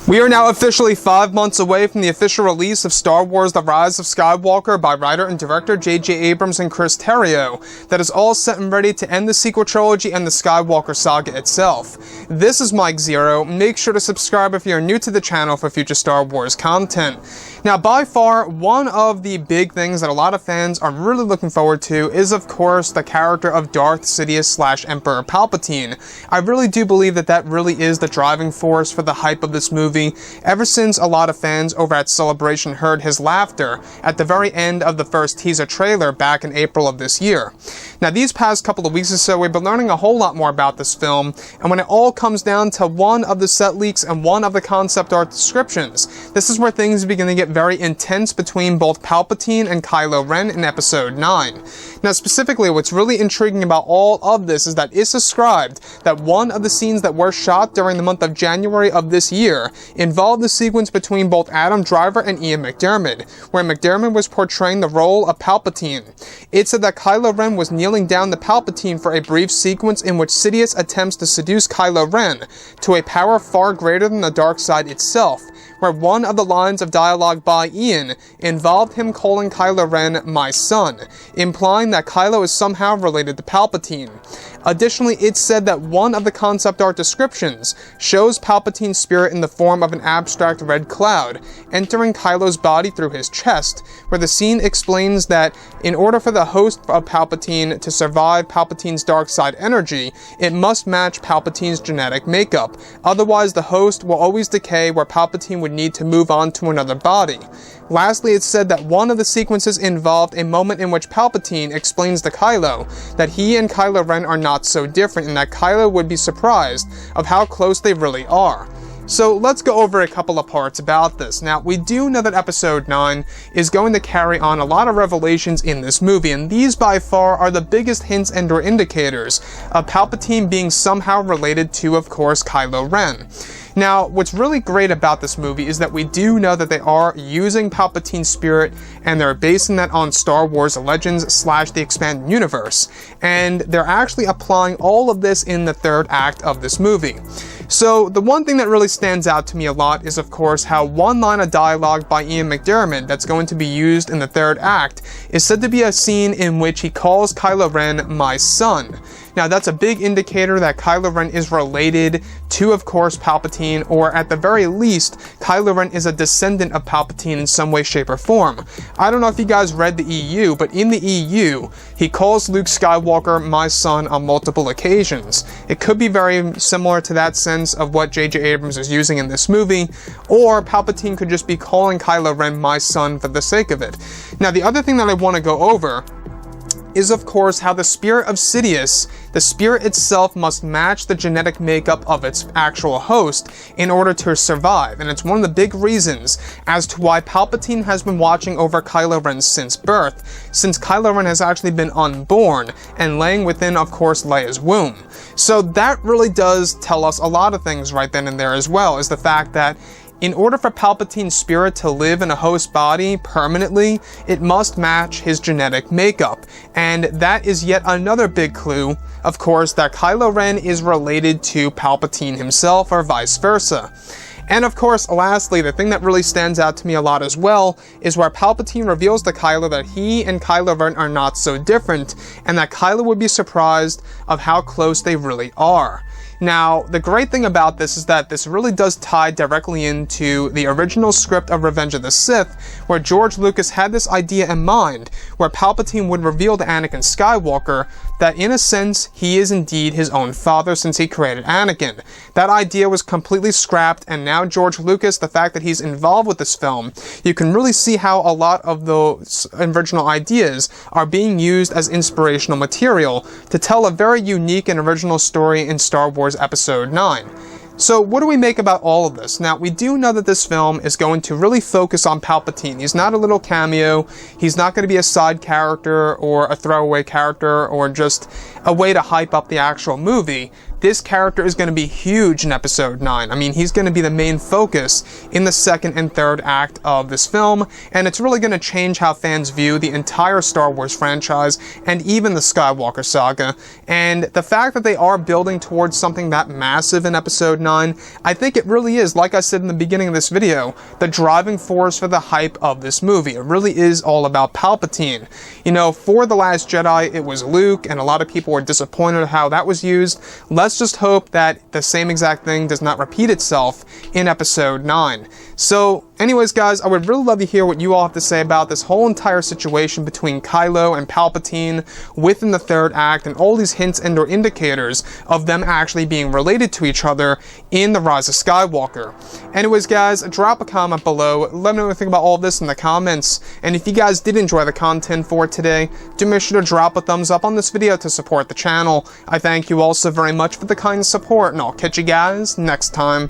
We are now officially 5 months away from the official release of Star Wars The Rise of Skywalker by writer and director J.J. Abrams and Chris Terrio, that is all set and ready to end the sequel trilogy and the Skywalker saga itself. This is Mike Zero. Make sure to subscribe if you're new to the channel for future Star Wars content. Now, by far, one of the big things that a lot of fans are really looking forward to is, of course, the character of Darth Sidious / Emperor Palpatine. I really do believe that that really is the driving force for the hype of this movie, ever since a lot of fans over at Celebration heard his laughter at the very end of the first teaser trailer back in April of this year. Now, these past couple of weeks or so, we've been learning a whole lot more about this film, and when it all comes down to one of the set leaks and one of the concept art descriptions, this is where things begin to get very intense between both Palpatine and Kylo Ren in Episode 9. Now, specifically, what's really intriguing about all of this is that it's described that one of the scenes that were shot during the month of January of this year involved the sequence between both Adam Driver and Ian McDiarmid, where McDiarmid was portraying the role of Palpatine. It said that Kylo Ren was kneeling down to Palpatine for a brief sequence in which Sidious attempts to seduce Kylo Ren to a power far greater than the dark side itself, where one of the lines of dialogue by Ian involved him calling Kylo Ren my son, implying that Kylo is somehow related to Palpatine. Additionally, it's said that one of the concept art descriptions shows Palpatine Spirit in the form of an abstract red cloud, entering Kylo's body through his chest, where the scene explains that in order for the host of Palpatine to survive Palpatine's dark side energy, it must match Palpatine's genetic makeup. Otherwise, the host will always decay, where Palpatine would need to move on to another body. Lastly, it's said that one of the sequences involved a moment in which Palpatine explains to Kylo that he and Kylo Ren are not so different, and that Kylo would be surprised of how close they really are. So let's go over a couple of parts about this. Now, we do know that Episode 9 is going to carry on a lot of revelations in this movie, and these by far are the biggest hints and or indicators of Palpatine being somehow related to, of course, Kylo Ren. Now, what's really great about this movie is that we do know that they are using Palpatine Spirit, and they're basing that on Star Wars Legends / the Expanded Universe, and they're actually applying all of this in the third act of this movie. So, the one thing that really stands out to me a lot is, of course, how one line of dialogue by Ian McDiarmid that's going to be used in the third act is said to be a scene in which he calls Kylo Ren my son. Now, that's a big indicator that Kylo Ren is related to, of course, Palpatine, or at the very least, Kylo Ren is a descendant of Palpatine in some way, shape, or form. I don't know if you guys read the EU, but in the EU, he calls Luke Skywalker my son on multiple occasions. It could be very similar to that sense of what J.J. Abrams is using in this movie, or Palpatine could just be calling Kylo Ren my son for the sake of it. Now, the other thing that I want to go over is, of course, how the spirit of Sidious, the spirit itself, must match the genetic makeup of its actual host in order to survive, and it's one of the big reasons as to why Palpatine has been watching over Kylo Ren since birth, since Kylo Ren has actually been unborn and laying within, of course, Leia's womb. So that really does tell us a lot of things right then and there, as well as the fact that in order for Palpatine's spirit to live in a host body permanently, it must match his genetic makeup. And that is yet another big clue, of course, that Kylo Ren is related to Palpatine himself, or vice versa. And of course, lastly, the thing that really stands out to me a lot as well is where Palpatine reveals to Kylo that he and Kylo Ren are not so different, and that Kylo would be surprised of how close they really are. Now, the great thing about this is that this really does tie directly into the original script of Revenge of the Sith, where George Lucas had this idea in mind, where Palpatine would reveal to Anakin Skywalker that in a sense, he is indeed his own father since he created Anakin. That idea was completely scrapped, and now George Lucas, the fact that he's involved with this film, you can really see how a lot of those original ideas are being used as inspirational material to tell a very unique and original story in Star Wars Episode 9. So what do we make about all of this? Now, we do know that this film is going to really focus on Palpatine. He's not a little cameo. He's not going to be a side character or a throwaway character or just a way to hype up the actual movie. this character is going to be huge in episode 9. I mean, he's going to be the main focus in the second and third act of this film, and it's really going to change how fans view the entire Star Wars franchise and even the Skywalker saga. And the fact that they are building towards something that massive in episode 9, I think it really is, like I said in the beginning of this video, the driving force for the hype of this movie. It really is all about Palpatine. You know, for The Last Jedi, it was Luke, and a lot of people were disappointed at how that was used. Let's just hope that the same exact thing does not repeat itself in episode 9. So, anyways guys, I would really love to hear what you all have to say about this whole entire situation between Kylo and Palpatine within the third act, and all these hints and or indicators of them actually being related to each other in The Rise of Skywalker. Anyways guys, drop a comment below, let me know what you think about all of this in the comments, and if you guys did enjoy the content for today, do make sure to drop a thumbs up on this video to support the channel. I thank you all so very much for the kind support, and I'll catch you guys next time.